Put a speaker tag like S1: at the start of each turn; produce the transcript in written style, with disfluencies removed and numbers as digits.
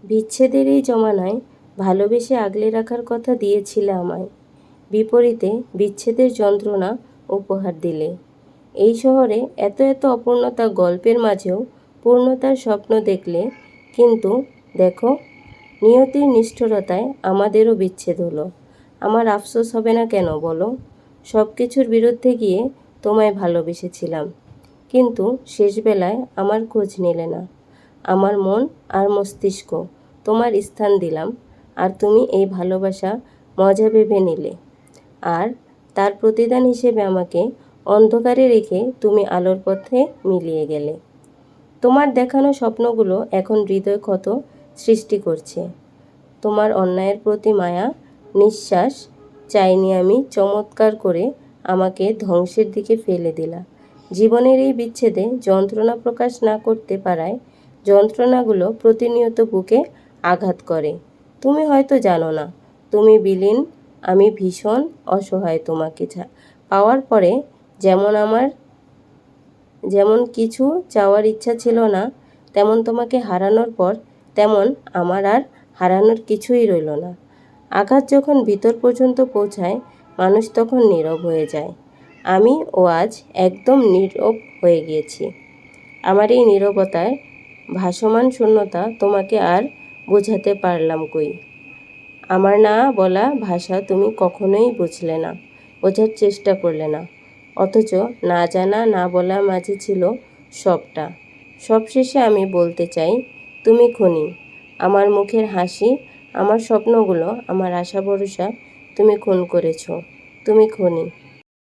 S1: বিচ্ছেদের এই জমানায় ভালোবেসে আগলে রাখার কথা দিয়েছিলে আমায়, বিপরীতে বিচ্ছেদের যন্ত্রণা উপহার দিলে। এই শহরে এত এত অপূর্ণতা গল্পের মাঝেও পূর্ণতার স্বপ্ন দেখলে, কিন্তু দেখো, নিয়তির নিষ্ঠুরতায় আমাদেরও বিচ্ছেদ হলো। আমার আফসোস হবে না কেন বলো? সব কিছুর বিরুদ্ধে গিয়ে তোমায় ভালোবেসেছিলাম, কিন্তু শেষবেলায় আমার খোঁজ নিলে না। আমার মন আর মস্তিষ্ক তোমার স্থান দিলাম, আর তুমি এই ভালোবাসা মজা ভেবে নিলে। আর তার প্রতিদান হিসেবে আমাকে অন্ধকারে রেখে তুমি আলোর পথে মিলিয়ে গেলে। তোমার দেখানো স্বপ্নগুলো এখন হৃদয় ক্ষত সৃষ্টি করছে। তোমার অন্যায়ের প্রতি মায়া নিঃশ্বাস চাইনি আমি চমৎকার করে আমাকে ধ্বংসের দিকে ফেলে দিলা। জীবনের এই বিচ্ছেদে যন্ত্রণা প্রকাশ না করতে পারায় যন্ত্রণাগুলো প্রতিনিয়ত বুকে আঘাত করে। তুমি হয়তো জানো না, তুমি বিলীন, আমি ভীষণ অসহায় তোমাকে পাওয়ার পরে। যেমন কিছু চাওয়ার ইচ্ছা ছিল না, তেমন তোমাকে হারানোর পর তেমন আমার আর হারানোর কিছুই রইল না। আঘাত যখন ভিতর পর্যন্ত পৌঁছায়, মানুষ তখন নীরব হয়ে যায়। আমি ও আজ একদম নীরব হয়ে গিয়েছি। আমার এই নীরবতায় ভাসমান শূন্যতা তোমাকে আর বোঝাতে পারলাম কই। আমার না বলা ভাষা তুমি কখনোই বুঝলে না, বোঝার চেষ্টা করলে না। অথচ না জানা না বলা মাঝে ছিল সবটা। সবশেষে আমি বলতে চাই, তুমি খুনি। আমার মুখের হাসি, আমার স্বপ্নগুলো, আমার আশা ভরসা তুমি খুন করেছো। তুমি খুনি।